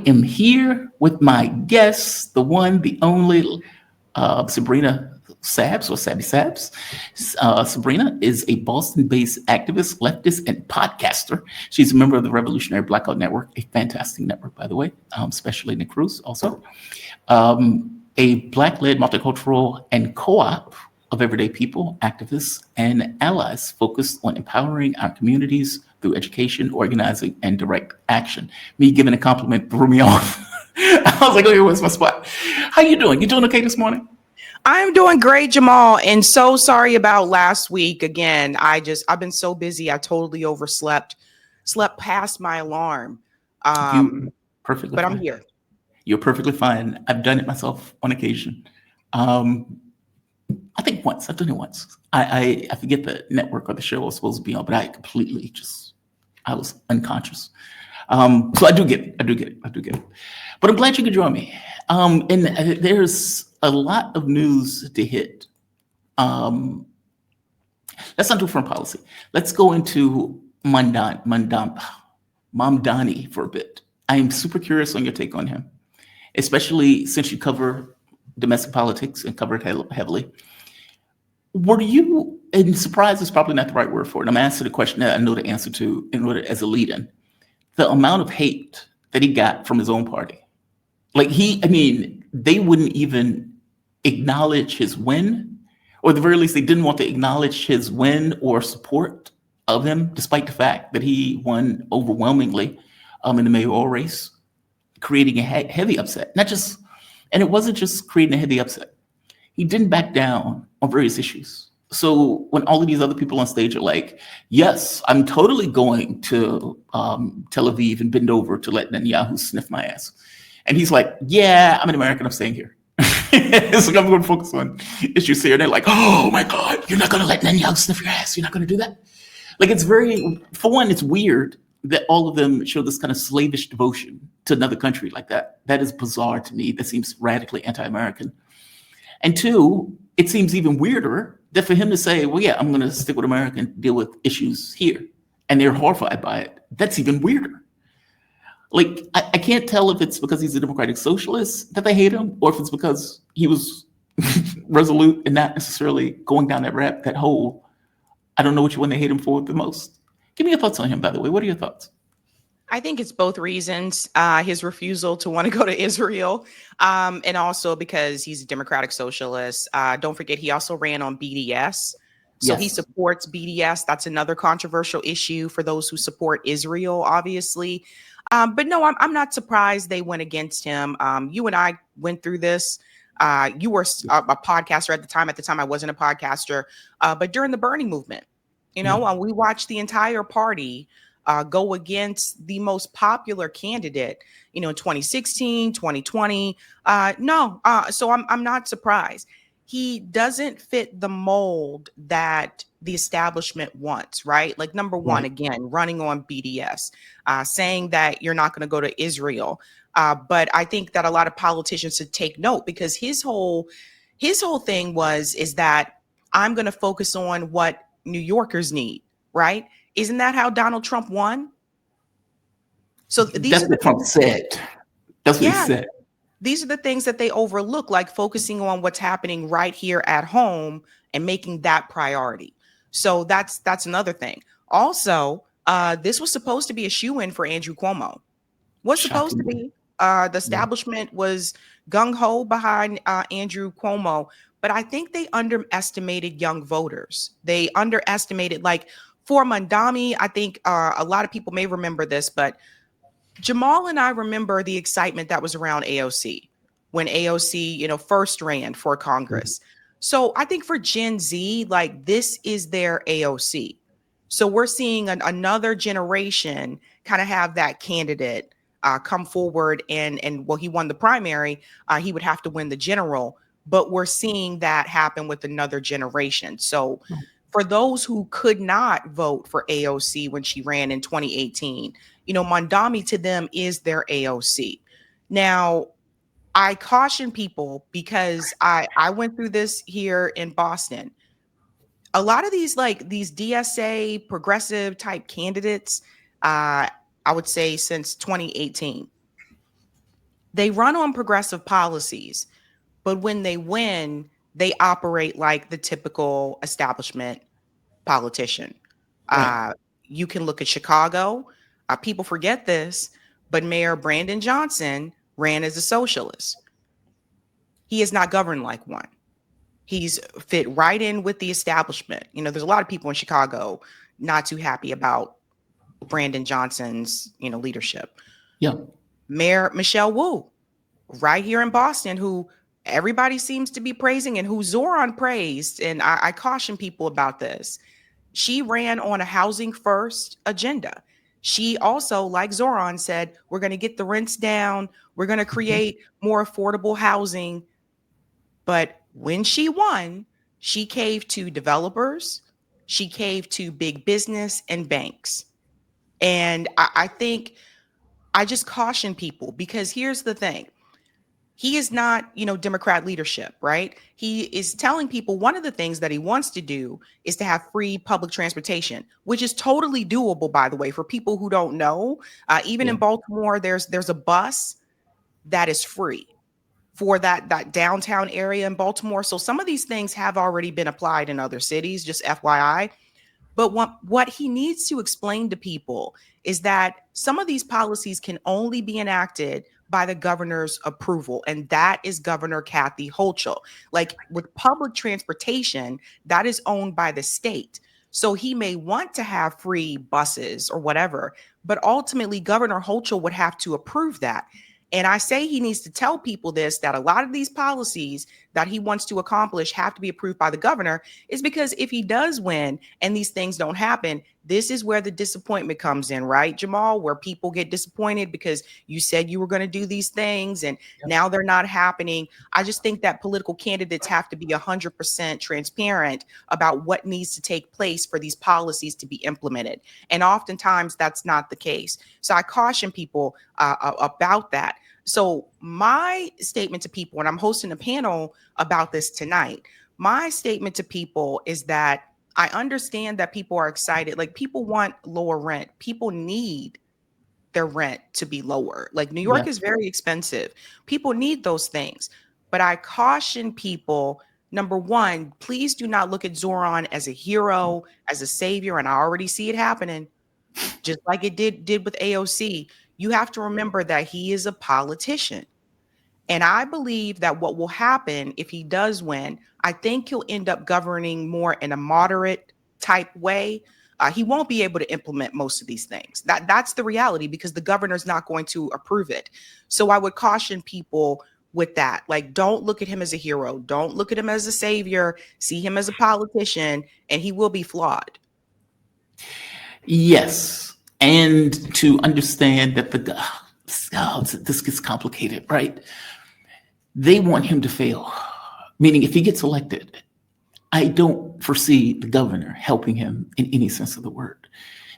am here with my guest, the one, the only, Sabrina Sabs or Sabby Sabs. Sabrina is a Boston based activist, leftist, and podcaster. She's a member of the Revolutionary Blackout Network, a fantastic network, by the way, especially Nick Cruz also. A Black led multicultural and co op of everyday people, activists, and allies focused on empowering our communities through education, organizing, and direct action. Me giving a compliment threw me off. I was like, okay, where's my spot? How you doing? You doing okay this morning? I'm doing great, Jamal, and so sorry about last week. Again, I've been so busy. I totally overslept, slept past my alarm. You perfectly But I'm fine. here. You're perfectly fine. I've done it myself on occasion. Um, I think once. I've done it once. I forget the network or the show I was supposed to be on, but I completely just I was unconscious. So I do get it. I do get it. I do get it. But I'm glad you could join me. And there's a lot of news to hit. Um, let's not do foreign policy. Let's go into Mamdani for a bit. I am super curious on your take on him, especially since you cover domestic politics and cover it heavily. Were you, and surprise is probably not the right word for it. I'm asking a question that I know the answer to in order as a lead in. The amount of hate that he got from his own party. Like I mean, they wouldn't even acknowledge his win, or at the very least, they didn't want to acknowledge his win or support of him, despite the fact that he won overwhelmingly in the mayoral race, creating a heavy upset. Not just, and it wasn't just creating a heavy upset. He didn't back down on various issues. So when all of these other people on stage are like, "Yes, I'm totally going to Tel Aviv and bend over to let Netanyahu sniff my ass," and he's like, "Yeah, I'm an American. I'm staying here." It's like I'm going to focus on issues here. And they're like, "Oh my God, you're not going to let Netanyahu sniff your ass. You're not going to do that." Like it's very, for one, it's weird that all of them show this kind of slavish devotion to another country like that. That is bizarre to me. That seems radically anti-American. And two, it seems even weirder that for him to say, well, yeah, I'm going to stick with America and deal with issues here. And they're horrified by it. That's even weirder. Like, I can't tell if it's because he's a democratic socialist that they hate him, or if it's because he was resolute and not necessarily going down that hole. I don't know which one they hate him for the most. Give me your thoughts on him, by the way. What are your thoughts? I think it's both reasons. His refusal to want to go to Israel, and also because he's a democratic socialist. Don't forget, he also ran on BDS. So he Yes. supports BDS. That's another controversial issue for those who support Israel, obviously. But no, I'm not surprised they went against him. You and I went through this. You were a podcaster at the time. At the time, I wasn't a podcaster. But during the Bernie movement, Yeah. we watched the entire party go against the most popular candidate, in 2016, 2020. No, so I'm not surprised. He doesn't fit the mold that the establishment wants, right? Like, number one, Right. again, running on BDS, saying that you're not going to go to Israel. But I think that a lot of politicians should take note, because his whole thing is that I'm going to focus on what New Yorkers need, right? Isn't that how Donald Trump won? So these That's are the what Trump things, said. That's what he yeah, said. these are the things that they overlook, like focusing on what's happening right here at home and making that priority. So that's another thing. Also, this was supposed to be a shoe-in for Andrew Cuomo. Was supposed to Shockingly. be. The Yeah. establishment was gung ho behind Andrew Cuomo, but I think they underestimated young voters. They underestimated, like, for Mandami. I think a lot of people may remember this, but Jamal and I remember the excitement that was around AOC when AOC, first ran for Congress. So I think for Gen Z, like, this is their AOC. So we're seeing another generation kind of have that candidate come forward, and well, he won the primary. He would have to win the general, but we're seeing that happen with another generation. So for those who could not vote for AOC when she ran in 2018, Mondami to them is their AOC. Now, I caution people, because I went through this here in Boston. A lot of these DSA progressive type candidates, I would say since 2018, They run on progressive policies, but when they win, they operate like the typical establishment politician. Right. Uh, you can look at Chicago. People forget this, but Mayor Brandon Johnson ran as a socialist. He is not governed like one. He's fit right in with the establishment. You know, there's a lot of people in Chicago not too happy about Brandon Johnson's, leadership. Yeah. Mayor Michelle Wu, right here in Boston, who everybody seems to be praising and who Zoran praised. And I caution people about this. She ran on a housing first agenda. She also, like Zoran, said, we're going to get the rents down. We're going to create more affordable housing. But when she won, she caved to developers. She caved to big business and banks. And I think I just caution people, because here's the thing. He is not, Democrat leadership, right? He is telling people one of the things that he wants to do is to have free public transportation, which is totally doable, by the way, for people who don't know. Even in Yeah. Baltimore, there's a bus that is free for that downtown area in Baltimore. So some of these things have already been applied in other cities, just FYI. But what he needs to explain to people is that some of these policies can only be enacted by the governor's approval. And that is Governor Kathy Hochul. Like with public transportation, that is owned by the state. So he may want to have free buses or whatever, but ultimately Governor Hochul would have to approve that. And I say he needs to tell people this, that a lot of these policies that he wants to accomplish have to be approved by the governor, is because if he does win and these things don't happen, this is where the disappointment comes in, right, Jamal? Where people get disappointed because you said you were going to do these things and now they're not happening. I just think that political candidates have to be 100% transparent about what needs to take place for these policies to be implemented. And oftentimes that's not the case. So I caution people about that. So my statement to people, and I'm hosting a panel about this tonight, my statement to people is that I understand that people are excited. Like people want lower rent. People need their rent to be lower. Like New York Yeah. is very expensive. People need those things. But I caution people, number one, please do not look at Zoran as a hero, as a savior. And I already see it happening, just like it did with AOC. You have to remember that he is a politician. And I believe that what will happen if he does win, I think he'll end up governing more in a moderate type way. He won't be able to implement most of these things. That's the reality, because the governor's not going to approve it. So I would caution people with that. Like, don't look at him as a hero. Don't look at him as a savior. See him as a politician, and he will be flawed. Yes. And to understand that this gets complicated, right? They want him to fail, meaning if he gets elected, I don't foresee the governor helping him in any sense of the word.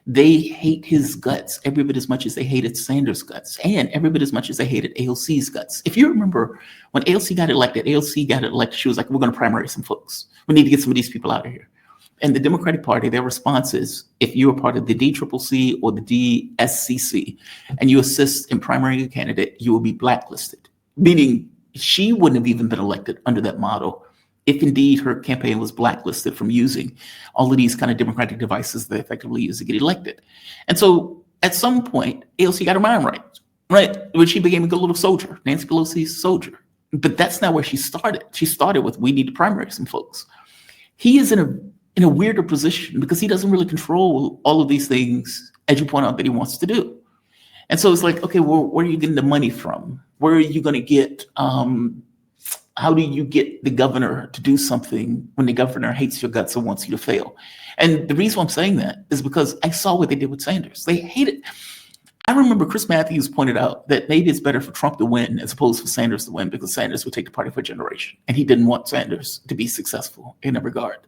They hate his guts every bit as much as they hated Sanders' guts, and every bit as much as they hated AOC's guts. If you remember, when AOC got elected, she was like, we're going to primary some folks. We need to get some of these people out of here. And the Democratic Party, their response is, if you are part of the DCCC or the DSCC and you assist in primarying a candidate, you will be blacklisted. Meaning she wouldn't have even been elected under that model if indeed her campaign was blacklisted from using all of these kind of Democratic devices they effectively use to get elected. And so at some point, AOC got her mind right? When she became a good little soldier, Nancy Pelosi's soldier. But that's not where she started. She started with, we need to primary some folks. He is in a weirder position because he doesn't really control all of these things, as you point out, that he wants to do. And so it's like, okay, well, where are you getting the money from? Where are you going to get, how do you get the governor to do something when the governor hates your guts and wants you to fail? And the reason I'm saying that is because I saw what they did with Sanders. They hated. I remember Chris Matthews pointed out that maybe it's better for Trump to win as opposed to Sanders to win, because Sanders would take the party for a generation. And he didn't want Sanders to be successful in that regard.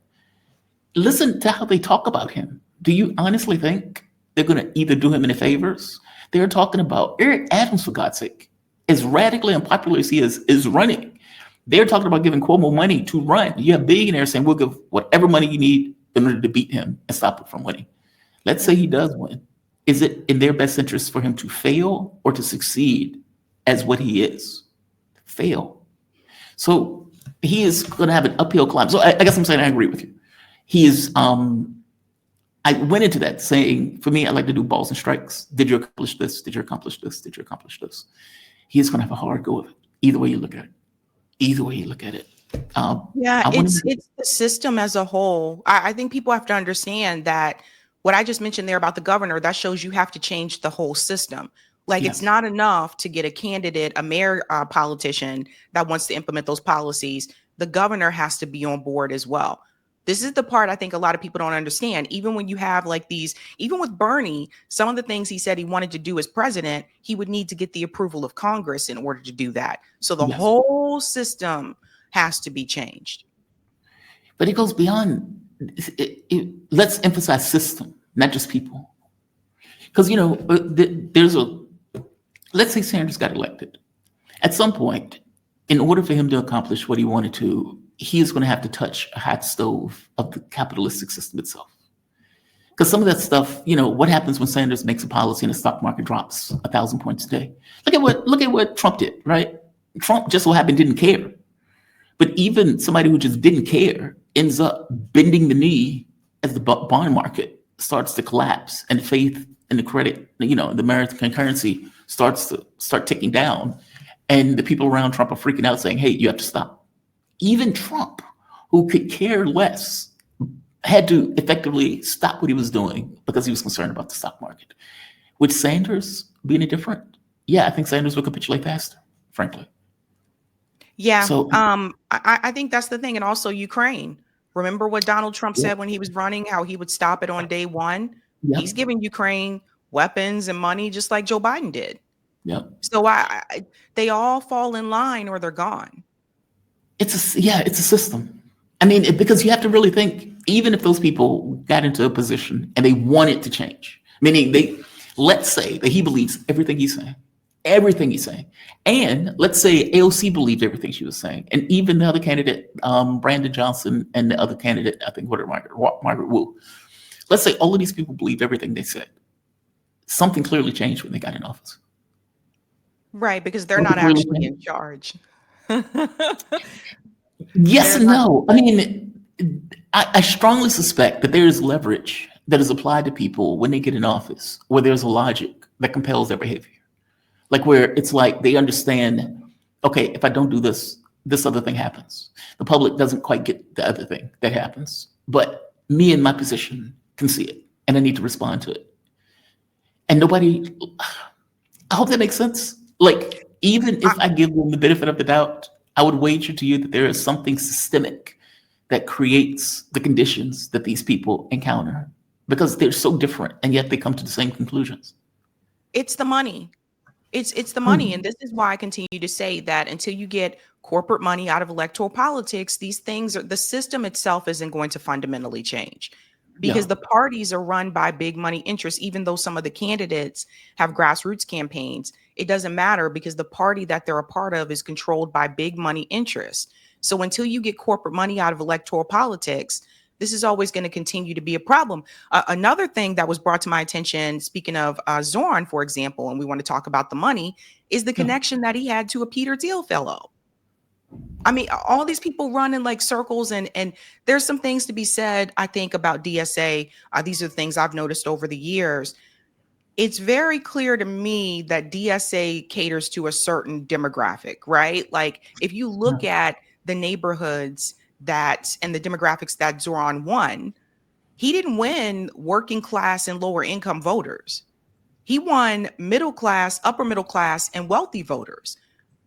Listen to how they talk about him. Do you honestly think they're going to either do him any favors? They're talking about Eric Adams, for God's sake, as radically unpopular as he is running. They're talking about giving Cuomo money to run. You have billionaires saying, we'll give whatever money you need in order to beat him and stop him from winning. Let's say he does win. Is it in their best interest for him to fail or to succeed as what he is fail. So he is going to have an uphill climb. So I guess I'm saying I agree with you. He is. I went into that saying, for me, I like to do balls and strikes. Did you accomplish this? Did you accomplish this? Did you accomplish this? He is going to have a hard go of it. Either way you look at it. Either way you look at it. Yeah, it's the system as a whole. I think people have to understand that what I just mentioned there about the governor, that shows you have to change the whole system. Like, Yes. it's not enough to get a candidate, a mayor politician that wants to implement those policies. The governor has to be on board as well. This is the part I think a lot of people don't understand. Even when you have like these, even with Bernie, some of the things he said he wanted to do as president, he would need to get the approval of Congress in order to do that. So the Yes. whole system has to be changed. But it goes beyond. Let's emphasize system, not just people. Because, there's let's say Sanders got elected. At some point, in order for him to accomplish what he wanted to, he is going to have to touch a hot stove of the capitalistic system itself. Because some of that stuff, what happens when Sanders makes a policy and the stock market drops 1,000 points a day? Look at what Trump did, right? Trump just so happened didn't care. But even somebody who just didn't care ends up bending the knee as the bond market starts to collapse and faith in the credit, the American currency starts ticking down. And the people around Trump are freaking out saying, hey, you have to stop. Even Trump, who could care less, had to effectively stop what he was doing because he was concerned about the stock market. With Sanders being different, yeah, I think Sanders will capitulate faster, frankly. Yeah. So, I think that's the thing. And also Ukraine. Remember what Donald Trump said when he was running, how he would stop it on day one? Yep. He's giving Ukraine weapons and money just like Joe Biden did. Yeah. So they all fall in line or they're gone. It's a system. I mean, because you have to really think, even if those people got into a position and they want it to change, meaning let's say that he believes everything he's saying. And let's say AOC believed everything she was saying. And even the other candidate, Brandon Johnson, and the other candidate, I think, Margaret Wu. Let's say all of these people believed everything they said. Something clearly changed when they got in office. Right, because they're not actually in charge. Yes and no. I mean, I strongly suspect that there is leverage that is applied to people when they get in office, where there's a logic that compels their behavior. Like where it's like they understand, okay, if I don't do this, this other thing happens. The public doesn't quite get the other thing that happens, but me in my position can see it, and I need to respond to it. And nobody, I hope that makes sense. Like, even if I give them the benefit of the doubt, I would wager to you that there is something systemic that creates the conditions that these people encounter because they're so different, and yet they come to the same conclusions. It's the money. It's the money. And this is why I continue to say that until you get corporate money out of electoral politics, these things, the system itself isn't going to fundamentally change because the parties are run by big money interests. Even though some of the candidates have grassroots campaigns, it doesn't matter because the party that they're a part of is controlled by big money interests. So until you get corporate money out of electoral politics, this is always going to continue to be a problem. Another thing that was brought to my attention, speaking of Zohran, for example, and we want to talk about the money, is the connection that he had to a Peter Thiel fellow. I mean, all these people run in like circles, and there's some things to be said, I think, about DSA. These are the things I've noticed over the years. It's very clear to me that DSA caters to a certain demographic, right? Like if you look at the neighborhoods and the demographics that Zohran won, he didn't win working class and lower income voters. He won middle class, upper middle class, and wealthy voters.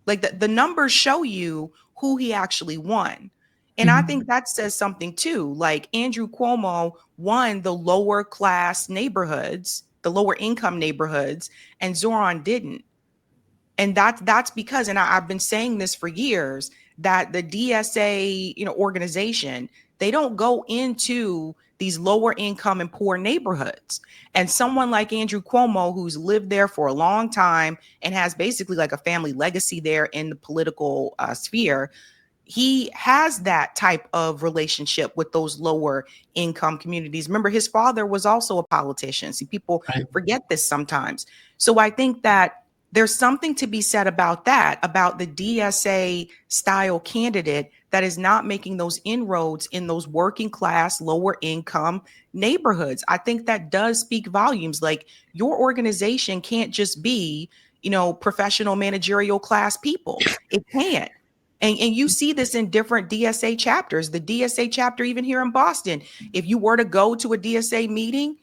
Like the numbers show you who he actually won. And I think that says something too. Like Andrew Cuomo won the lower class neighborhoods, the lower income neighborhoods, and Zohran didn't. And that's because, and I've been saying this for years, that the DSA, organization, they don't go into these lower income and poor neighborhoods. And someone like Andrew Cuomo, who's lived there for a long time and has basically like a family legacy there in the political sphere, he has that type of relationship with those lower income communities. Remember, his father was also a politician. See, people forget this sometimes. So I think that There's something to be said about that, about the DSA style candidate that is not making those inroads in those working class, lower income neighborhoods. I think that does speak volumes. Like, your organization can't just be, professional managerial class people. It can't. And you see this in different DSA chapters. The DSA chapter, even here in Boston, if you were to go to a DSA meeting,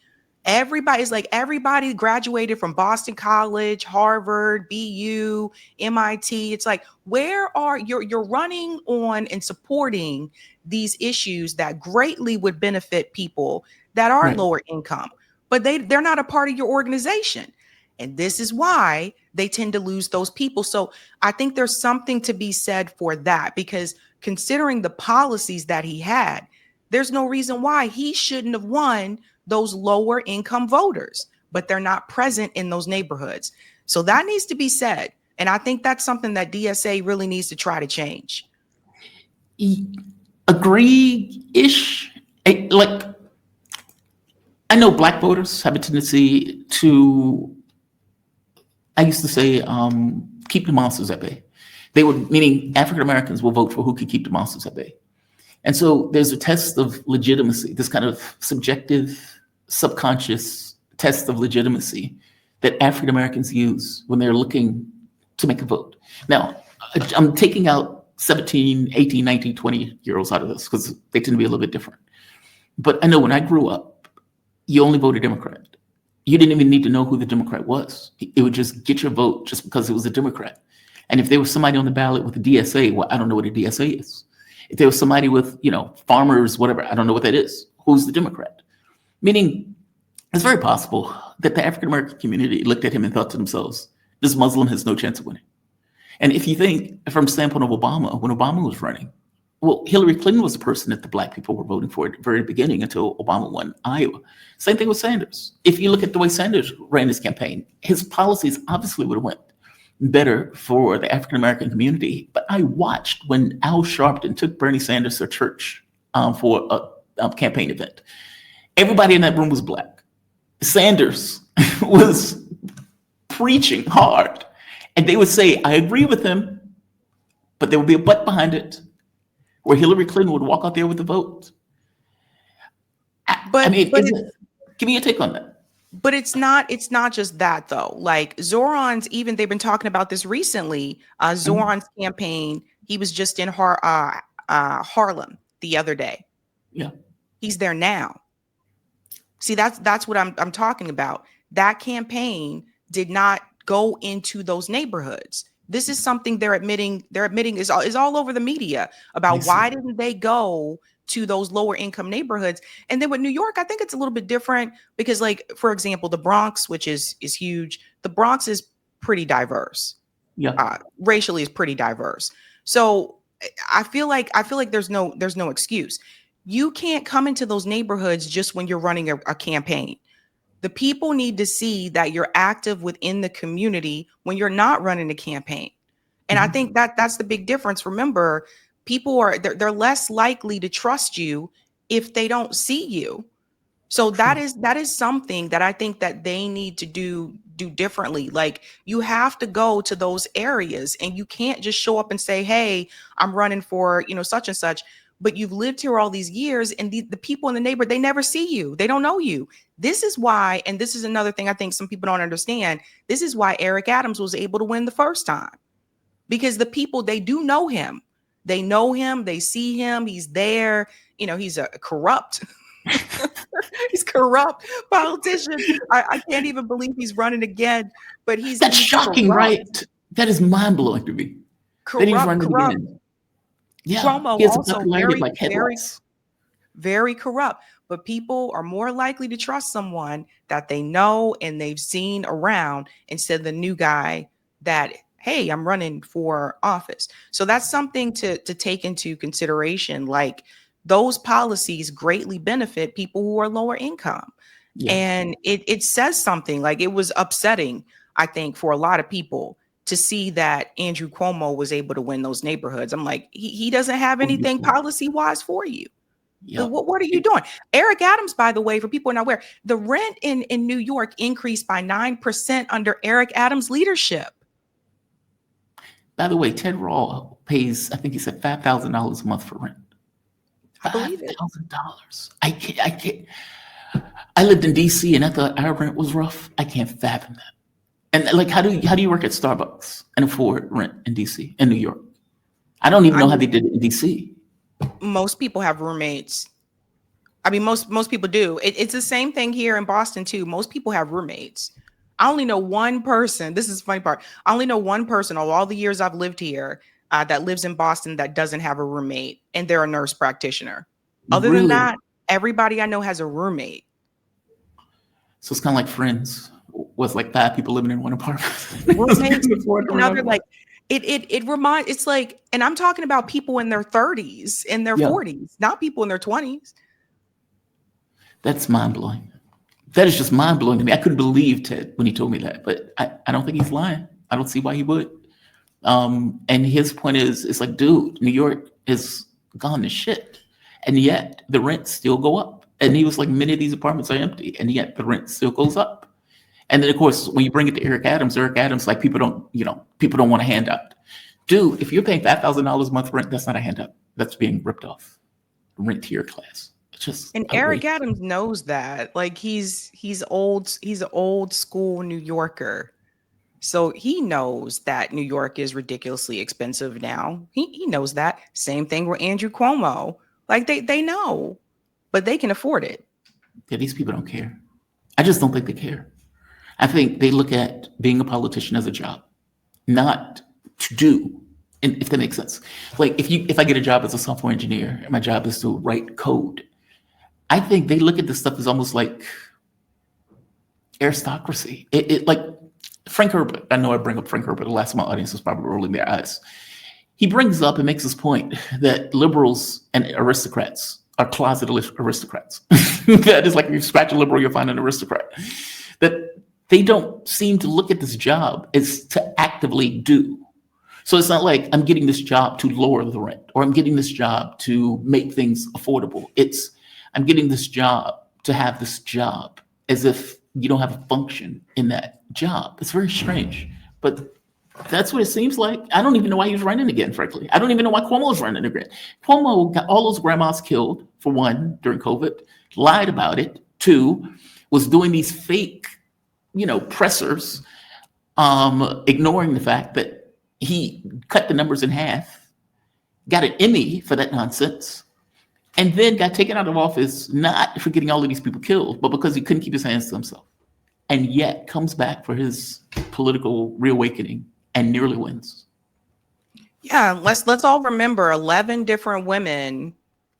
everybody graduated from Boston College, Harvard, BU, MIT. It's like, where are you're running on and supporting these issues that greatly would benefit people that are Right. lower income, but they're not a part of your organization. And this is why they tend to lose those people. So I think there's something to be said for that, because considering the policies that he had, there's no reason why he shouldn't have won those lower income voters, but they're not present in those neighborhoods. So that needs to be said. And I think that's something that DSA really needs to try to change. Agree-ish. Like, I know Black voters have a tendency to, I used to say, keep the monsters at bay. They would, meaning African Americans will vote for who can keep the monsters at bay. And so there's a test of legitimacy, this kind of subjective, subconscious test of legitimacy that African Americans use when they're looking to make a vote. Now, I'm taking out 17, 18, 19, 20-year-olds out of this because they tend to be a little bit different. But I know when I grew up, you only voted Democrat. You didn't even need to know who the Democrat was. It would just get your vote just because it was a Democrat. And if there was somebody on the ballot with a DSA, well, I don't know what a DSA is. If there was somebody with, farmers, whatever, I don't know what that is. Who's the Democrat? Meaning, it's very possible that the African-American community looked at him and thought to themselves, this Muslim has no chance of winning. And if you think from the standpoint of Obama, when Obama was running, well, Hillary Clinton was the person that the Black people were voting for at the very beginning until Obama won Iowa. Same thing with Sanders. If you look at the way Sanders ran his campaign, his policies obviously would have went better for the African-American community. But I watched when Al Sharpton took Bernie Sanders to church for a campaign event. Everybody in that room was Black. Sanders was preaching hard. And they would say, I agree with him, but there would be a but behind it, where Hillary Clinton would walk out there with the vote. Give me a take on that. But it's not just that, though. Like, Zohran's, even they've been talking about this recently. Zohran's campaign, he was just in Harlem the other day. Yeah. He's there now. See, that's what I'm talking about. That campaign did not go into those neighborhoods. This is something they're admitting is all over the media about why didn't they go to those lower income neighborhoods. And then with New York, I think it's a little bit different because, like, for example, the Bronx, which is huge, the Bronx is pretty diverse. Yeah. Racially is pretty diverse. So I feel like there's no excuse. You can't come into those neighborhoods just when you're running a campaign. The people need to see that you're active within the community when you're not running a campaign. And I think that's the big difference. Remember, people they're less likely to trust you if they don't see you. So that is something that I think that they need to do differently. Like, you have to go to those areas, and you can't just show up and say, hey, I'm running for, such and such. But you've lived here all these years, and the people in the neighborhood, they never see you. They don't know you. This is why, and this is another thing I think some people don't understand. This is why Eric Adams was able to win the first time, because the people, they do know him. They know him. They see him. He's there. He's a corrupt. He's corrupt politician. I can't even believe he's running again. But that's shocking, corrupt. Right? That is mind blowing to me. Corrupt. That he's running again. Yeah, Cuomo he has also very corrupt. But people are more likely to trust someone that they know and they've seen around instead of the new guy that, hey, I'm running for office. So that's something to take into consideration. Like, those policies greatly benefit people who are lower income. Yeah. And it says something. Like, it was upsetting, I think, for a lot of people to see that Andrew Cuomo was able to win those neighborhoods. I'm like, he doesn't have anything policy-wise for you. Yep. What are you doing? Eric Adams, by the way, for people who are not aware, the rent in New York increased by 9% under Eric Adams' leadership. By the way, Ted Raw pays, I think he said $5,000 a month for rent. I believe it. $5,000. I can't. I lived in DC and I thought our rent was rough. I can't fathom that. And like, how do you work at Starbucks and afford rent in DC in New York? I don't even know how they did it in DC. Most people have roommates. I mean, most people do. It's the same thing here in Boston too. Most people have roommates. I only know one person. This is the funny part. I only know one person of all the years I've lived here that lives in Boston that doesn't have a roommate, and they're a nurse practitioner. Other than that, everybody I know has a roommate. So it's kind of like Friends, with like 5 people living in one apartment. Roommates, another like it reminds. It's like, and I'm talking about people in their 30s, in their 40s, not people in their 20s. That's mind blowing. That is just mind blowing to me. I couldn't believe Ted when he told me that, but I don't think he's lying. I don't see why he would. And his point is, it's like, dude, New York is gone to shit, and yet the rents still go up. And he was like, many of these apartments are empty, and yet the rent still goes up. And then, of course, when you bring it to Eric Adams, like, people don't want a handout. Dude, if you're paying $5,000 a month rent, that's not a handout. That's being ripped off. Rentier class. It's just and Eric Adams knows that. Like, he's an old school New Yorker. So he knows that New York is ridiculously expensive now. He knows that. Same thing with Andrew Cuomo. Like, they know, but they can afford it. Yeah, these people don't care. I just don't think they care. I think they look at being a politician as a job, not to do, and if that makes sense. Like, if I get a job as a software engineer and my job is to write code, I think they look at this stuff as almost like aristocracy. It like Frank Herbert. I know I bring up Frank Herbert. The last of my audience is probably rolling their eyes. He brings up and makes this point that liberals and aristocrats are closet aristocrats. That is like, if you scratch a liberal, you'll find an aristocrat. That they don't seem to look at this job as to actively do. So it's not like I'm getting this job to lower the rent, or I'm getting this job to make things affordable. It's I'm getting this job to have this job, as if you don't have a function in that job. It's very strange, but that's what it seems like. I don't even know why he was running again, frankly. I don't even know why Cuomo was running again. Cuomo got all those grandmas killed, for one, during COVID, lied about it. 2, was doing these fake, pressers, ignoring the fact that he cut the numbers in half, got an Emmy for that nonsense, and then got taken out of office, not for getting all of these people killed, but because he couldn't keep his hands to himself. And yet comes back for his political reawakening and nearly wins. Yeah, let's all remember 11 different women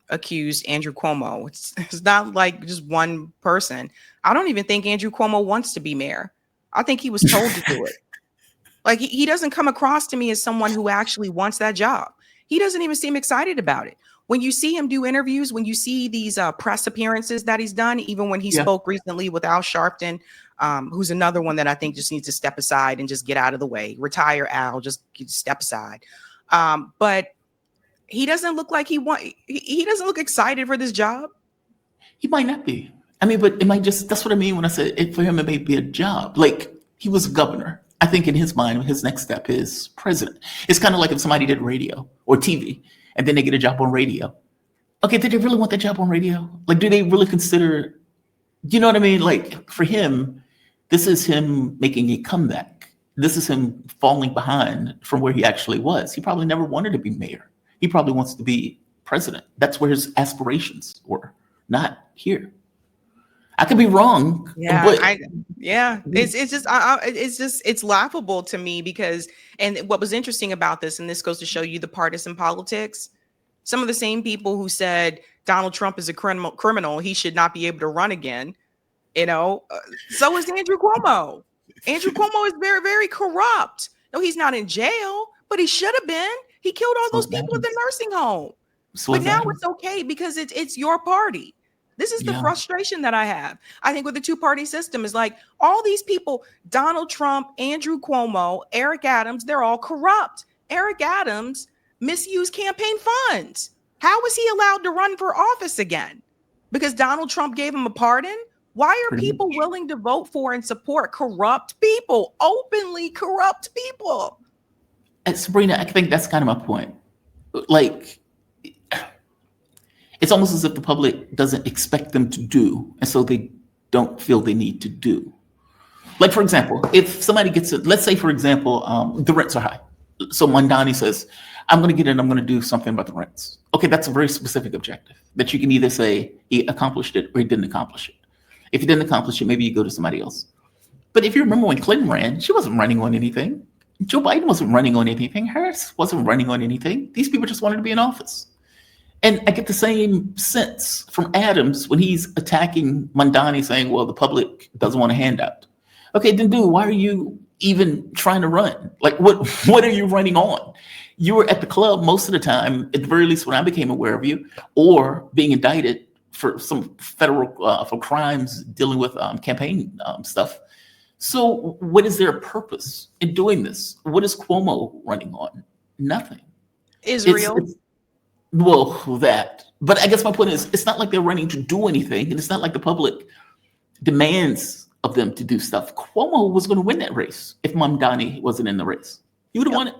accused Andrew Cuomo. It's not like just one person. I don't even think Andrew Cuomo wants to be mayor. I think he was told to do it. Like, he doesn't come across to me as someone who actually wants that job. He doesn't even seem excited about it. When you see him do interviews, when you see these press appearances that he's done, even when he spoke recently with Al Sharpton, who's another one that I think just needs to step aside and just get out of the way. Retire, Al, just step aside. But he doesn't look like he doesn't look excited for this job. He might not be. I mean, but it might just, that's what I mean when I said for him, it may be a job. Like, he was a governor. I think in his mind, his next step is president. It's kind of like if somebody did radio or TV and then they get a job on radio. Okay, did they really want that job on radio? Like, do they really consider, you know what I mean? Like, for him, this is him making a comeback. This is him falling behind from where he actually was. He probably never wanted to be mayor. He probably wants to be president. That's where his aspirations were, not here. I could be wrong. Yeah, but it's laughable to me because, and what was interesting about this, and this goes to show you the partisan politics. Some of the same people who said Donald Trump is a criminal, he should not be able to run again. So is Andrew Cuomo. Andrew Cuomo is very, very corrupt. No, he's not in jail, but he should have been. He killed all those people at the nursing home. But now it's okay because it's your party. This is the frustration that I have. I think with the two-party system is like all these people, Donald Trump, Andrew Cuomo, Eric Adams, they're all corrupt. Eric Adams misused campaign funds. How was he allowed to run for office again? Because Donald Trump gave him a pardon? Why are people willing to vote for and support corrupt people, openly corrupt people? And Sabrina, I think that's kind of my point. Like, it's almost as if the public doesn't expect them to do, and so they don't feel they need to do. Like, for example, if somebody gets it, let's say, for example, the rents are high. So Mamdani says, I'm going to get in, I'm going to do something about the rents. Okay, that's a very specific objective that you can either say he accomplished it or he didn't accomplish it. If he didn't accomplish it, maybe you go to somebody else. But if you remember when Clinton ran, she wasn't running on anything. Joe Biden wasn't running on anything. Harris wasn't running on anything. These people just wanted to be in office. And I get the same sense from Adams when he's attacking Mamdani, saying, well, the public doesn't want a handout. Okay, then dude, why are you even trying to run? Like, what are you running on? You were at the club most of the time, at the very least when I became aware of you, or being indicted for some federal for crimes dealing with campaign stuff. So what is their purpose in doing this? What is Cuomo running on? Nothing. Israel. Well, that. But I guess my point is, it's not like they're running to do anything, and it's not like the public demands of them to do stuff. Cuomo was going to win that race if Mamdani wasn't in the race. He would have won it.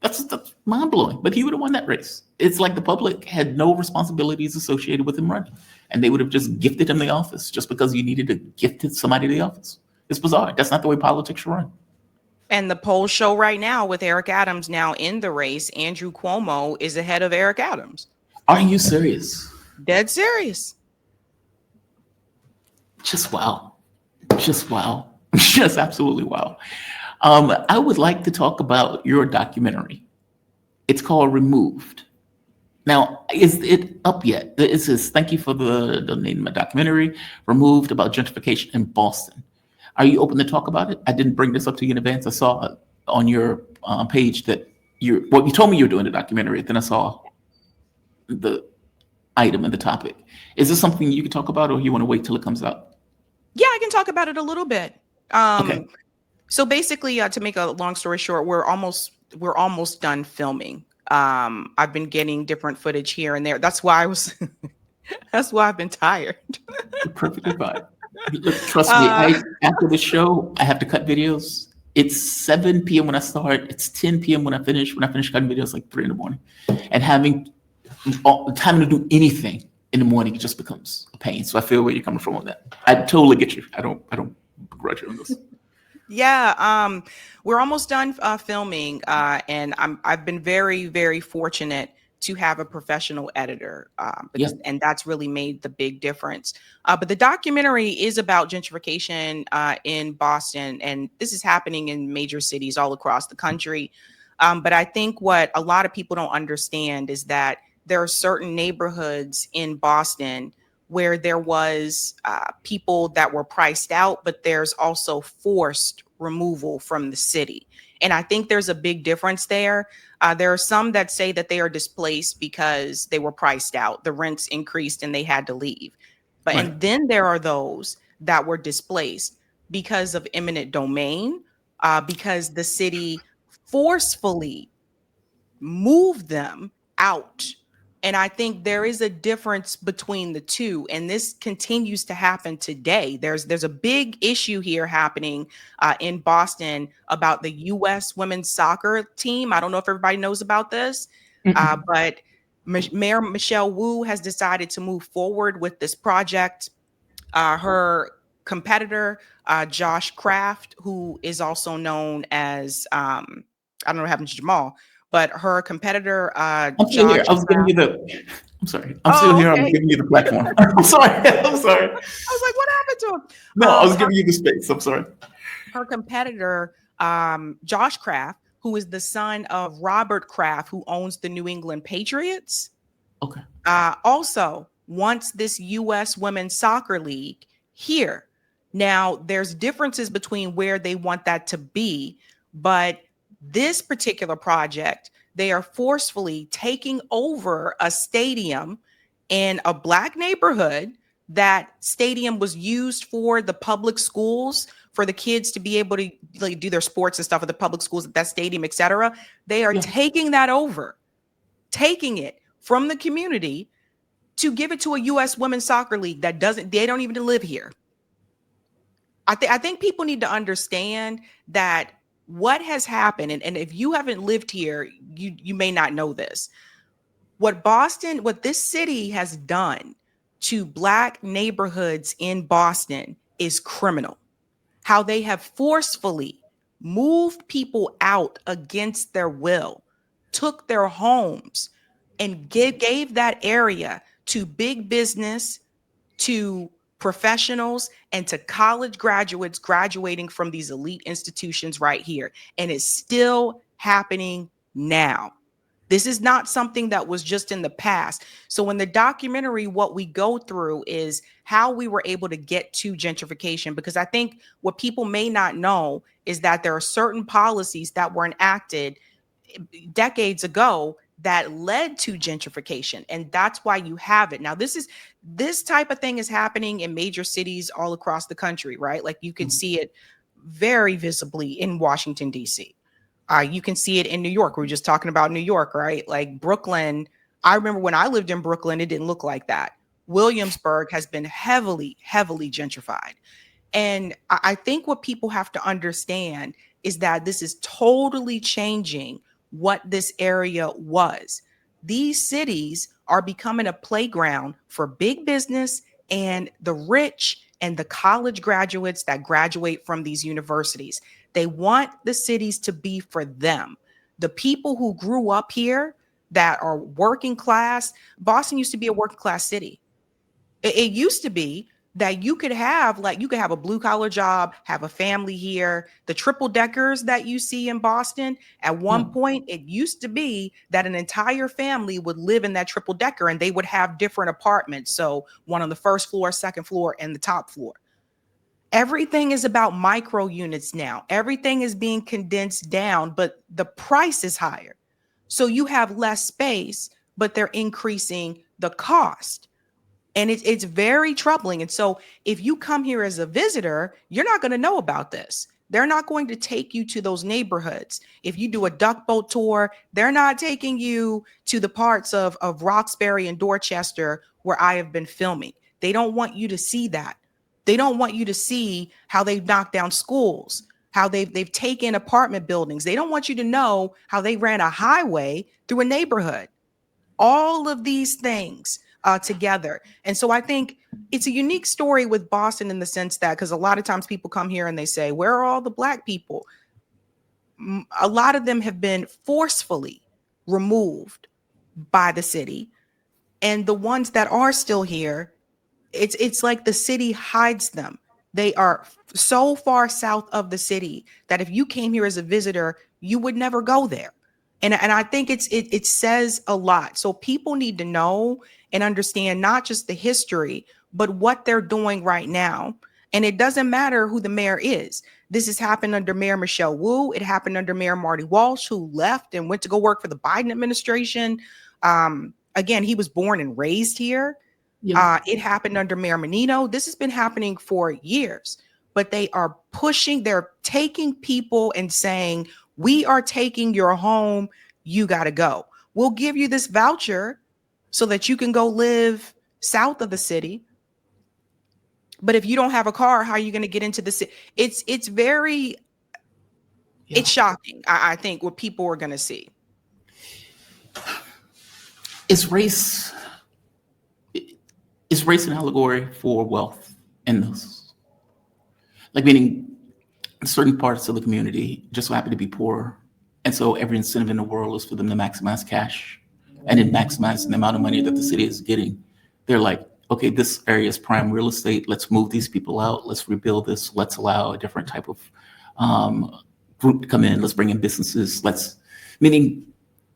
That's mind blowing. But he would have won that race. It's like the public had no responsibilities associated with him running, and they would have just gifted him the office just because you needed to gift somebody the office. It's bizarre. That's not the way politics should run. And the polls show right now, with Eric Adams now in the race, Andrew Cuomo is ahead of Eric Adams. Are you serious? Dead serious. Just wow. Just wow. Just absolutely wow. I would like to talk about your documentary. It's called Removed. Now, is it up yet? It says, thank you for the name of my documentary, Removed, about gentrification in Boston. Are you open to talk about it? I didn't bring this up to you in advance. I saw on your page that you told me you were doing a documentary. Then I saw the item and the topic. Is this something you can talk about, or you want to wait till it comes out? Yeah, I can talk about it a little bit. Okay. So basically, to make a long story short, we're almost done filming. I've been getting different footage here and there. That's why that's why I've been tired. Perfectly fine. Trust me, after the show, I have to cut videos. It's 7 p.m. when I start. It's 10 p.m. when I finish. When I finish cutting videos, like 3 a.m. And having time to do anything in the morning, it just becomes a pain. So I feel where you're coming from on that. I totally get you. I don't begrudge you on this. Yeah, we're almost done filming, and I've been very, very fortunate to have a professional editor, and that's really made the big difference. But the documentary is about gentrification in Boston, and this is happening in major cities all across the country. But I think what a lot of people don't understand is that there are certain neighborhoods in Boston where there was people that were priced out, but there's also forced removal from the city. And I think there's a big difference there. There are some that say that they are displaced because they were priced out. The rents increased and they had to leave. But Right. And then there are those that were displaced because of eminent domain, because the city forcefully moved them out. And I think there is a difference between the two, and this continues to happen today. There's a big issue here happening in Boston about the U.S. women's soccer team. I don't know if everybody knows about this, but Mayor Michelle Wu has decided to move forward with this project. Her competitor, Josh Kraft, who is also known as, I don't know what happened to Jamal, but her competitor, I'm still here. I was giving you the. I'm sorry. I'm still Oh, here. okay. I'm giving you the platform. I'm sorry. I'm sorry. I was like, what happened to him? No, I was giving you the space. I'm sorry. Her competitor, Josh Kraft, who is the son of Robert Kraft, who owns the New England Patriots, Okay. also wants this U.S. Women's Soccer League here. Now, there's differences between where they want that to be, but this particular project, they are forcefully taking over a stadium in a Black neighborhood. That stadium was used for the public schools, for the kids to be able to like do their sports and stuff at the public schools at that stadium, etc. They are taking that over, taking it from the community to give it to a U.S. Women's Soccer League that they don't even live here. I think people need to understand that what has happened, and if you haven't lived here, you may not know this. What this city has done to Black neighborhoods in Boston is criminal. How they have forcefully moved people out against their will, took their homes, and gave that area to big business, to professionals, and to college graduates graduating from these elite institutions right here. And it's still happening now. This is not something that was just in the past. So in the documentary, what we go through is how we were able to get to gentrification, because I think what people may not know is that there are certain policies that were enacted decades ago that led to gentrification, and that's why you have it now. This type of thing is happening in major cities all across the country, right? Like you can see it very visibly in Washington, D.C. You can see it in New York. We were just talking about New York, right? Like Brooklyn. I remember when I lived in Brooklyn, it didn't look like that. Williamsburg has been heavily, heavily gentrified. And I think what people have to understand is that this is totally changing what this area was. These cities are becoming a playground for big business and the rich and the college graduates that graduate from these universities. They want the cities to be for them. The people who grew up here that are working class. Boston used to be a working class city. It used to be that you could have a blue collar job, have a family here. The triple deckers that you see in Boston, at one point, it used to be that an entire family would live in that triple decker and they would have different apartments. So one on the first floor, second floor, and the top floor. Everything is about micro units now. Everything is being condensed down, but the price is higher. So you have less space, but they're increasing the cost. And it's very troubling. And so if you come here as a visitor, you're not going to know about this. They're not going to take you to those neighborhoods. If you do a duck boat tour, they're not taking you to the parts of Roxbury and Dorchester where I have been filming. They don't want you to see that. They don't want you to see how they've knocked down schools, how they've taken apartment buildings. They don't want you to know how they ran a highway through a neighborhood. All of these things together. And so I think it's a unique story with Boston in the sense that, because a lot of times people come here and they say, where are all the Black people? A lot of them have been forcefully removed by the city. And the ones that are still here, it's like the city hides them. They are so far south of the city that if you came here as a visitor, you would never go there. And I think it says a lot. So people need to know and understand not just the history, but what they're doing right now. And it doesn't matter who the mayor is. This has happened under Mayor Michelle Wu. It happened under Mayor Marty Walsh, who left and went to go work for the Biden administration. Again, he was born and raised here. Yeah. It happened under Mayor Menino. This has been happening for years, but they're taking people and saying, we are taking your home. You got to go. We'll give you this voucher so that you can go live south of the city. But if you don't have a car, how are you going to get into the city? It's shocking, I think, what people are going to see. Is race an allegory for wealth in this? Like, meaning certain parts of the community just so happen to be poor. And so every incentive in the world is for them to maximize cash. And in maximizing the amount of money that the city is getting, they're like, okay, this area is prime real estate. Let's move these people out. Let's rebuild this. Let's allow a different type of group to come in. Let's bring in businesses. Meaning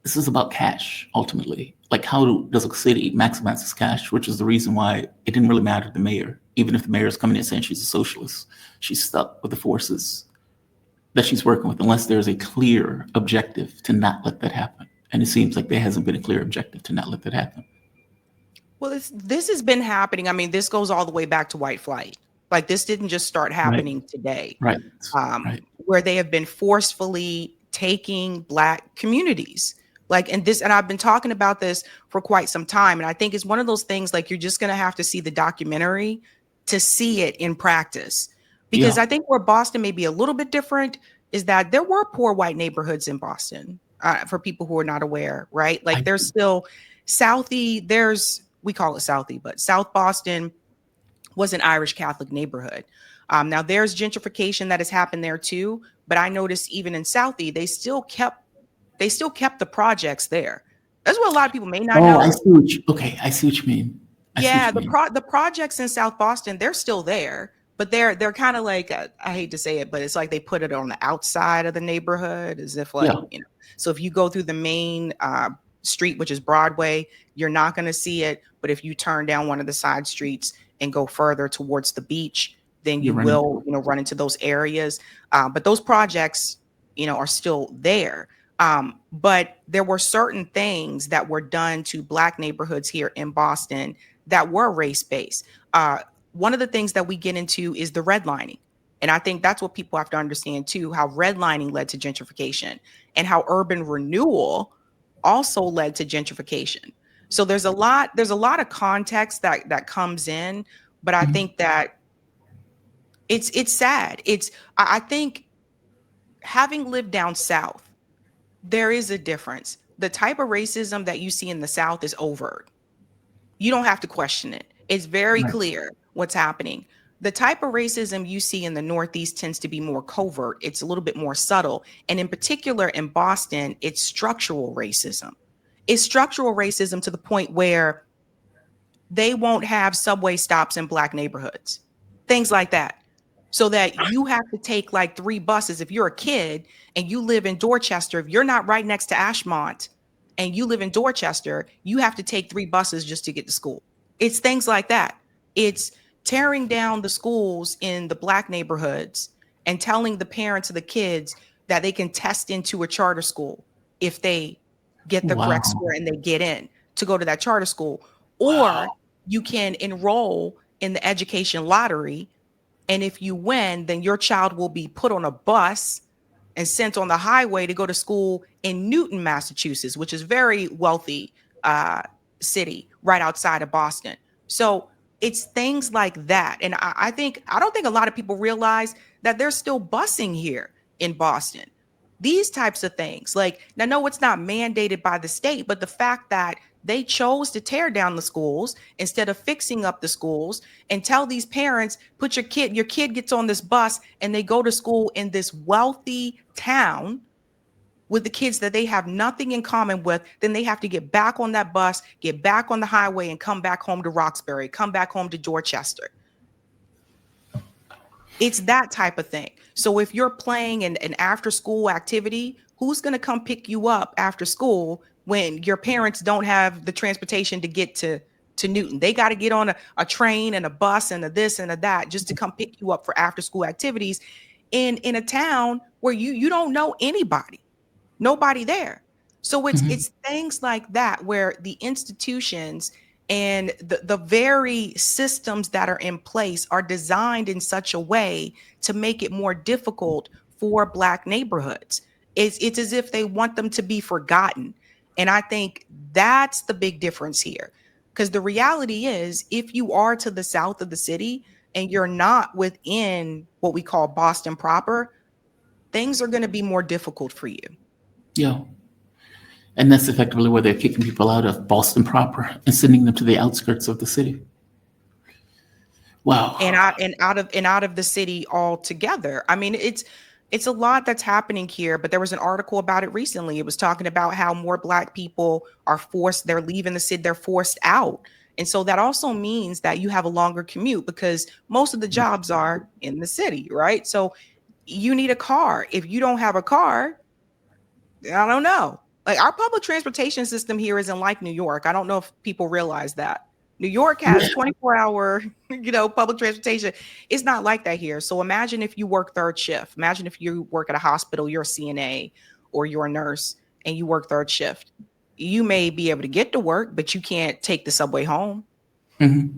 this is about cash, ultimately. Like, how does a city maximize its cash, which is the reason why it didn't really matter to the mayor. Even if the mayor is coming in saying she's a socialist, she's stuck with the forces that she's working with, unless there's a clear objective to not let that happen. And it seems like there hasn't been a clear objective to not let that happen. Well, this has been happening. I mean, this goes all the way back to white flight. Like, this didn't just start happening today. Right. Where they have been forcefully taking Black communities. And I've been talking about this for quite some time. And I think it's one of those things, like, you're just going to have to see the documentary to see it in practice. Because I think where Boston may be a little bit different, is that there were poor white neighborhoods in Boston, for people who are not aware, right? Like I, there's still Southie, we call it Southie, but South Boston was an Irish Catholic neighborhood. Now there's gentrification that has happened there too, but I noticed even in Southie, they still kept the projects there. That's what a lot of people may not oh, I know. see what you, okay, I see what you mean. I see what Yeah, you mean. the projects in South Boston, they're still there, but they're kind of like, I hate to say it, but it's like they put it on the outside of the neighborhood, as if like, Yeah, so if you go through the main street, which is Broadway, you're not going to see it. But if you turn down one of the side streets and go further towards the beach, then you're you running. will, run into those areas. But those projects, are still there. But there were certain things that were done to Black neighborhoods here in Boston that were race-based. One of the things that we get into is the redlining. And I think that's what people have to understand too, how redlining led to gentrification and how urban renewal also led to gentrification. So there's a lot of context that comes in, but I Mhm. think that it's sad. I think having lived down south, there is a difference. The type of racism that you see in the South is overt. You don't have to question it. It's very Right. clear what's happening. The type of racism you see in the Northeast tends to be more covert. It's a little bit more subtle. And in particular, in Boston, it's structural racism. It's structural racism to the point where they won't have subway stops in Black neighborhoods, things like that. So that you have to take like 3 buses. If you're a kid and you live in Dorchester, if you're not right next to Ashmont and you live in Dorchester, you have to take 3 buses just to get to school. It's things like that. It's tearing down the schools in the Black neighborhoods and telling the parents of the kids that they can test into a charter school if they get the correct Wow. score and they get in to go to that charter school. Or Wow. you can enroll in the education lottery. And if you win, then your child will be put on a bus and sent on the highway to go to school in Newton, Massachusetts, which is very wealthy uh, city right outside of Boston. So it's things like that. And I don't think a lot of people realize that there's still busing here in Boston. These types of things, like, now, no, it's not mandated by the state, but the fact that they chose to tear down the schools instead of fixing up the schools and tell these parents, put your kid gets on this bus and they go to school in this wealthy town with the kids that they have nothing in common with, then they have to get back on that bus, get back on the highway and come back home to Roxbury, come back home to Dorchester. It's that type of thing. So if you're playing an after school activity, who's going to come pick you up after school when your parents don't have the transportation to get to Newton? They got to get on a train and a bus and a this and a that just to come pick you up for after school activities in a town where you don't know anybody, nobody there. So Mhm. it's things like that where the institutions and the very systems that are in place are designed in such a way to make it more difficult for Black neighborhoods. It's as if they want them to be forgotten. And I think that's the big difference here. Because the reality is, if you are to the south of the city and you're not within what we call Boston proper, things are going to be more difficult for you. Yeah. And that's effectively where they're kicking people out of Boston proper and sending them to the outskirts of the city. And Wow. out of the city altogether. I mean, it's a lot that's happening here, but there was an article about it recently. It was talking about how more Black people they're leaving the city, they're forced out. And so that also means that you have a longer commute because most of the jobs are in the city, right? So you need a car. If you don't have a car, I don't know. Like, our public transportation system here isn't like New York. I don't know if people realize that. New York has 24-hour, public transportation. It's not like that here. So imagine if you work third shift. Imagine if you work at a hospital, you're a CNA or you're a nurse and you work third shift. You may be able to get to work, but you can't take the subway home. Mhm.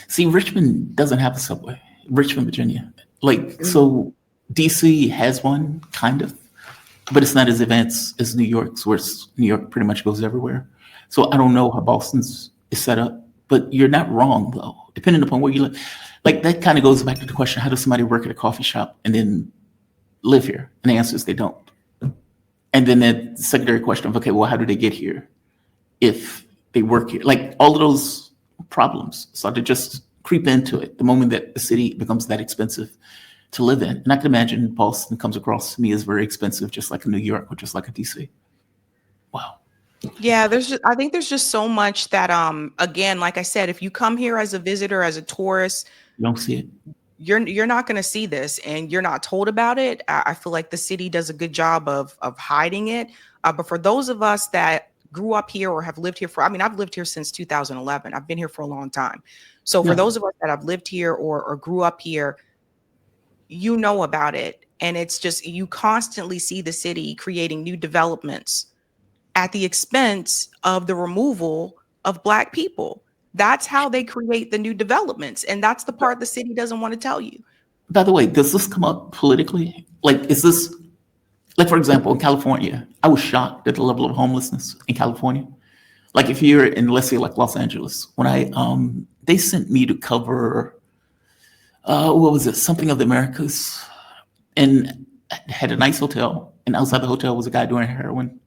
See, Richmond doesn't have a subway. Richmond, Virginia. Like, Mhm. so DC has one, kind of, but it's not as advanced as New York's, where New York pretty much goes everywhere. So I don't know how Boston's is set up, but you're not wrong, though, depending upon where you live. Like, that kind of goes back to the question, how does somebody work at a coffee shop and then live here? And the answer is they don't. And then the secondary question of, okay, well, how do they get here if they work here? Like all of those problems start to just creep into it the moment that the city becomes that expensive to live in. And I can imagine Boston comes across to me as very expensive, just like a New York or just like a DC. Wow. Yeah, I think there's just so much that again, like I said, if you come here as a visitor, as a tourist, You don't see it. you're not going to see this, and you're not told about it. I feel like the city does a good job of hiding it. But for those of us that grew up here or have lived here I mean, I've lived here since 2011. I've been here for a long time. So for Yeah. those of us that have lived here or grew up here, you know about it. And it's just, you constantly see the city creating new developments at the expense of the removal of Black people. That's how they create the new developments. And that's the part the city doesn't want to tell you. By the way, does this come up politically? Like, is this, like, for example, in California, I was shocked at the level of homelessness in California. Like, if you're in, let's say, like Los Angeles, when they sent me to cover, what was it, Something of the Americas, and had a nice hotel, and outside the hotel was a guy doing heroin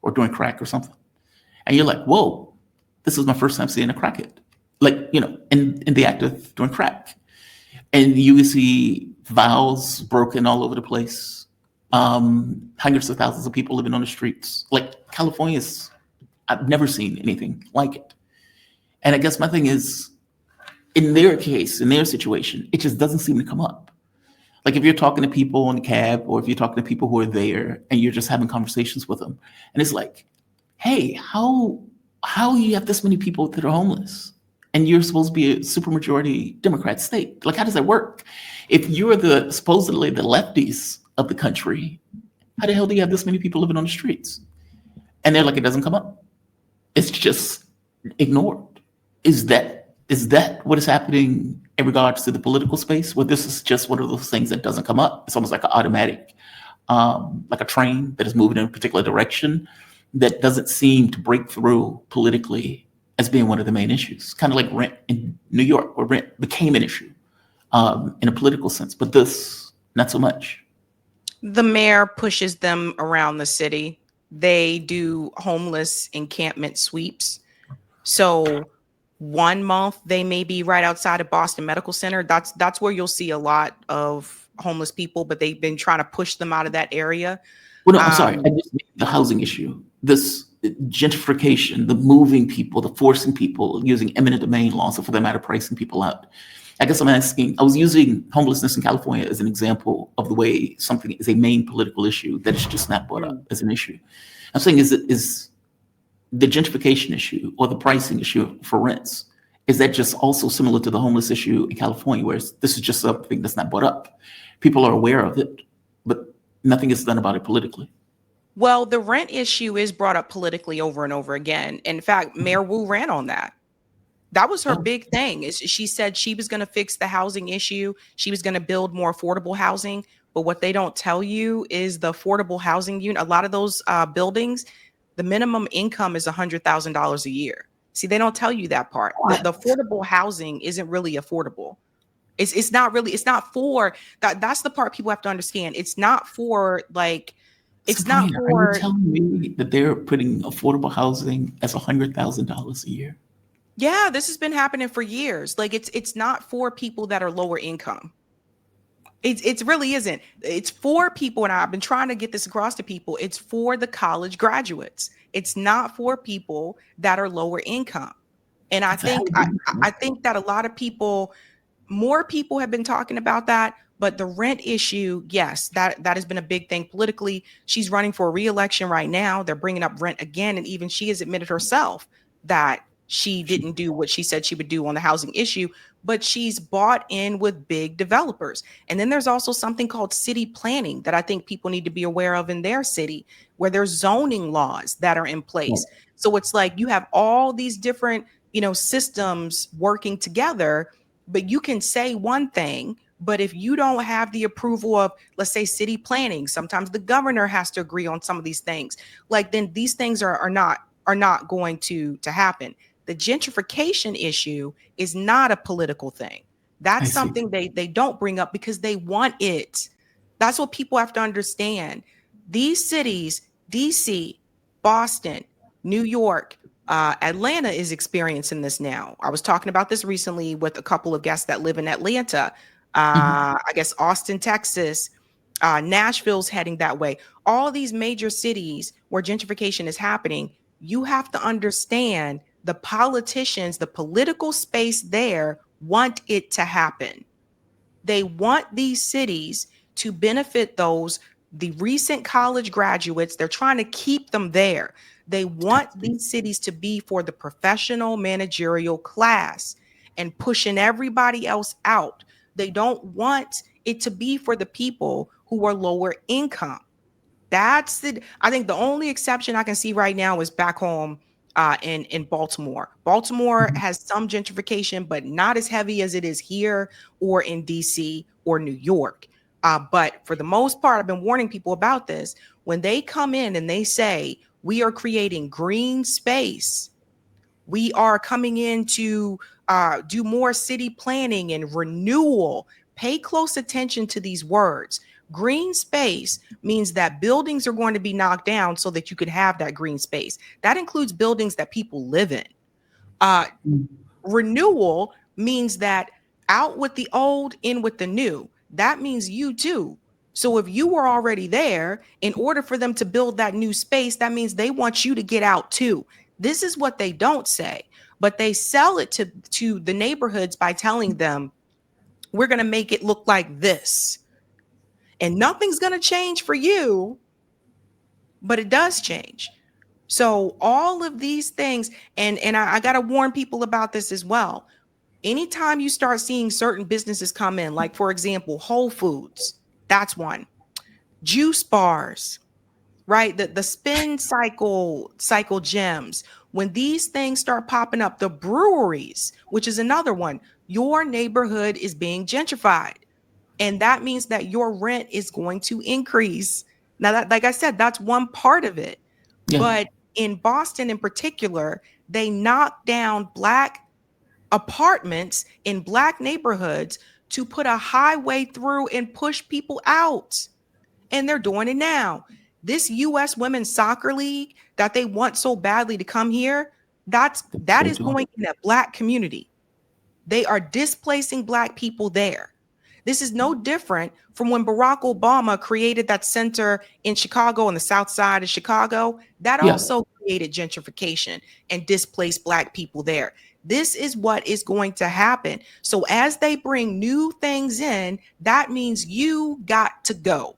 or doing crack or something. And you're like, whoa, this is my first time seeing a crackhead. Like, in the act of doing crack. And you see vows broken all over the place. Hundreds of thousands of people living on the streets. Like I've never seen anything like it. And I guess my thing is, in their case, in their situation, it just doesn't seem to come up. Like if you're talking to people in the cab, or if you're talking to people who are there and you're just having conversations with them, and it's like, hey, how you have this many people that are homeless? And you're supposed to be a supermajority Democrat state. Like, how does that work? If you're supposedly the lefties of the country, how the hell do you have this many people living on the streets? And they're like, it doesn't come up. It's just ignored. Is that what is happening in regards to the political space? Where this is just one of those things that doesn't come up. It's almost like an automatic, like a train that is moving in a particular direction that doesn't seem to break through politically as being one of the main issues, kind of like rent in New York, where rent became an issue in a political sense, but this, not so much. The mayor pushes them around the city. They do homeless encampment sweeps. So 1 month they may be right outside of Boston Medical Center. That's where you'll see a lot of homeless people, but they've been trying to push them out of that area. Well, no, I'm sorry. I just mean the housing issue, this gentrification, the moving people, the forcing people, using eminent domain laws, so for that matter, pricing people out. I guess I was using homelessness in California as an example of the way something is a main political issue that is just not brought up as an issue. I'm saying is the gentrification issue or the pricing issue for rents, is that just also similar to the homeless issue in California, where this is just something that's not brought up? People are aware of it, but nothing is done about it politically. Well, the rent issue is brought up politically over and over again. In fact, Mayor Wu ran on that. That was her big thing. Is she said she was going to fix the housing issue. She was going to build more affordable housing. But what they don't tell you is the affordable housing unit. A lot of those buildings, the minimum income is $100,000 a year. See, they don't tell you that part. The affordable housing isn't really affordable. It's not really. It's not for that. That's the part people have to understand. It's not for like. It's not for. Are you telling me that they're putting affordable housing as $100,000 a year? Yeah, this has been happening for years. Like it's not for people that are lower income. It really isn't. It's for people, and I've been trying to get this across to people. It's for the college graduates. It's not for people that are lower income. And I think that a lot of people, more people have been talking about that. But the rent issue, yes, that has been a big thing politically. She's running for a re-election right now. They're bringing up rent again. And even she has admitted herself that she didn't do what she said she would do on the housing issue, but she's bought in with big developers. And then there's also something called city planning that I think people need to be aware of in their city, where there's zoning laws that are in place. Yeah. So it's like you have all these different, systems working together, but you can say one thing. But if you don't have the approval of, let's say, city planning, sometimes the governor has to agree on some of these things. Like then these things are not going to happen. The gentrification issue is not a political thing. That's something they don't bring up because they want it That's what people have to understand. These cities, DC, Boston, New York, Atlanta is experiencing this now. I was talking about this recently with a couple of guests that live in Atlanta. Mhm. I guess Austin, Texas, Nashville's heading that way. All these major cities where gentrification is happening, you have to understand the politicians, the political space there want it to happen. They want these cities to benefit the recent college graduates. They're trying to keep them there. They want these cities to be for the professional managerial class and pushing everybody else out. They don't want it to be for the people who are lower income. That's the I think the only exception I can see right now is back home in Baltimore. Baltimore Mhm. has some gentrification, but not as heavy as it is here or in DC or New York. But for the most part, I've been warning people about this. When they come in and they say we are creating green space, we are coming in to do more city planning and renewal. Pay close attention to these words. Green space means that buildings are going to be knocked down so that you could have that green space. That includes buildings that people live in. Uh, Renewal means that out with the old, in with the new. That means you too. So if you were already there, in order for them to build that new space, that means they want you to get out too. This is what they don't say, but they sell it to the neighborhoods by telling them, we're going to make it look like this. And nothing's going to change for you, but it does change. So all of these things, and I got to warn people about this as well. Anytime you start seeing certain businesses come in, like for example, Whole Foods, that's one. Juice bars, right? The spin cycle gems. When these things start popping up, the breweries, which is another one, your neighborhood is being gentrified. And that means that your rent is going to increase. Now, that, like I said, that's one part of it. Yeah. But in Boston in particular, they knocked down Black apartments in Black neighborhoods to put a highway through and push people out. And they're doing it now. This US Women's Soccer League that they want so badly to come here, That's that what is they're doing. going in a Black community. They are displacing Black people there. This is no different from when Barack Obama created that center in Chicago on the south side of Chicago. That Yeah. also created gentrification and displaced Black people there. This is what is going to happen. So, as they bring new things in, that means you got to go.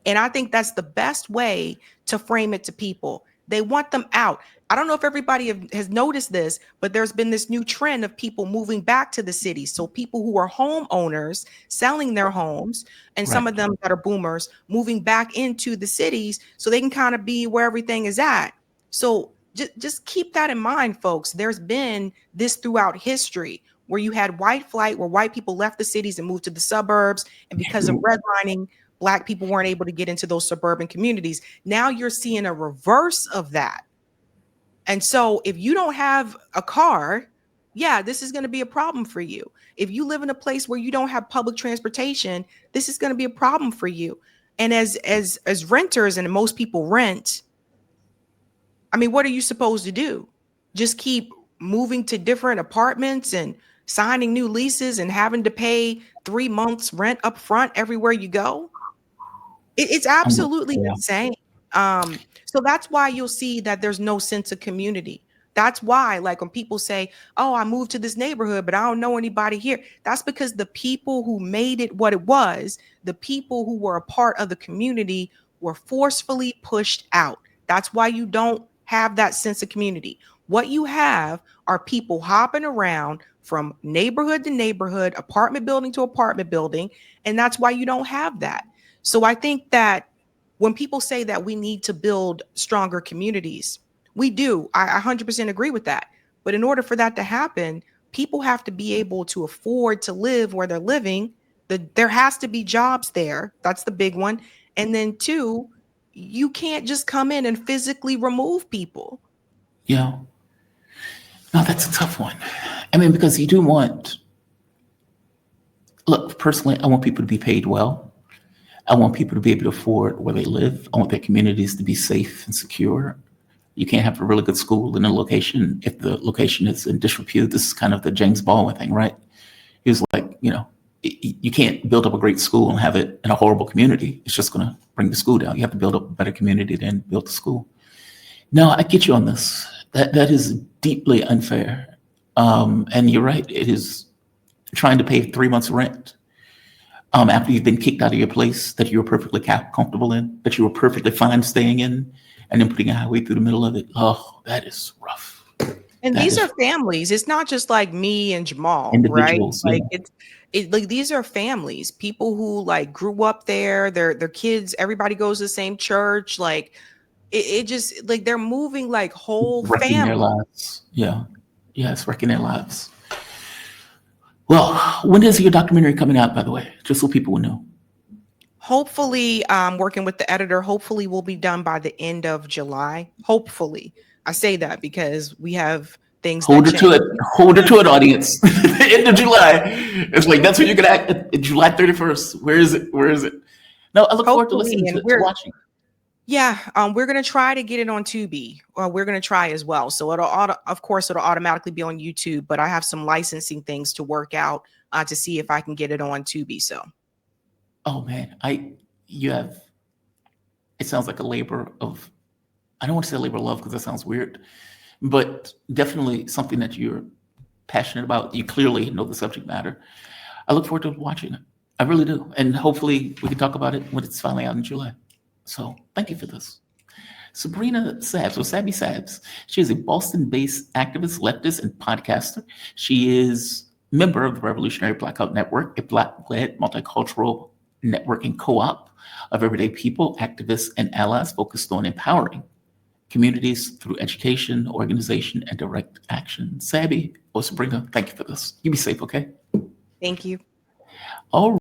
And I think that's the best way to frame it to people. They want them out. I don't know if everybody has noticed this, but there's been this new trend of people moving back to the city. So people who are homeowners selling their homes, and some Right. of them that are boomers moving back into the cities so they can kind of be where everything is at. So just keep that in mind, folks. There's been this throughout history where you had white flight, where white people left the cities and moved to the suburbs. And because of redlining, Black people weren't able to get into those suburban communities. Now you're seeing a reverse of that. And so if you don't have a car, yeah, this is going to be a problem for you. If you live in a place where you don't have public transportation, this is going to be a problem for you. And as renters, and most people rent, I mean, what are you supposed to do? Just keep moving to different apartments and signing new leases and having to pay 3 months rent up front everywhere you go? It's absolutely Yeah. insane. So that's why you'll see that there's no sense of community. That's why, like when people say, "Oh, I moved to this neighborhood, but I don't know anybody here," that's because the people who made it what it was, the people who were a part of the community, were forcefully pushed out. That's why you don't have that sense of community. What you have are people hopping around from neighborhood to neighborhood, apartment building to apartment building, and that's why you don't have that. So I think that when people say that we need to build stronger communities, we do. I 100% agree with that. But in order for that to happen, people have to be able to afford to live where they're living. There has to be jobs there. That's the big one. And then two, you can't just come in and physically remove people. Yeah. No, that's a tough one. I mean, because you do want, look, personally, I want people to be paid well. I want people to be able to afford where they live. I want their communities to be safe and secure. You can't have a really good school in a location if the location is in disrepute. This is kind of the James Baldwin thing, right? He was like, you can't build up a great school and have it in a horrible community. It's just going to bring the school down. You have to build up a better community than build the school. No, I get you on this. That is deeply unfair. And you're right. It is trying to pay 3 months rent after you've been kicked out of your place that you were perfectly comfortable in, that you were perfectly fine staying in, and then putting a highway through the middle of it. Oh, that is rough. And That these is are families. It's not just like me and Jamal, right? individuals. Like Yeah. like these are families, people who like grew up there, their kids, everybody goes to the same church. Like it just like they're moving like whole Wrecking their family. lives. Yeah. Yes, wrecking their lives. Well, when is your documentary coming out, by the way? Just so people will know. Hopefully, working with the editor, hopefully we'll be done by the end of July. Hopefully. I say that because we have things that Hold her to change. it. Hold her to it, audience. The end of July. It's like, that's when you're going to act. July 31st. Where is it? Where is it? No, I look forward to Hopefully, listening and to watching. yeah, we're gonna try to get it on Tubi. We're gonna try as well. So of course, it'll automatically be on YouTube. But I have some licensing things to work out to see if I can get it on Tubi. So, Oh, man. It sounds like a labor of, I don't want to say labor of love because that sounds weird, but definitely something that you're passionate about. You clearly know the subject matter. I look forward to watching it. I really do. And hopefully we can talk about it when it's finally out in July. So thank you for this. Sabrina Sabs, or Sabby Sabs. She is a Boston-based activist, leftist, and podcaster. She is a member of the Revolutionary Blackout Network, a Black-led multicultural networking co-op of everyday people, activists, and allies focused on empowering communities through education, organization, and direct action. Sabby or Sabrina, thank you for this. You be safe, okay? thank you. All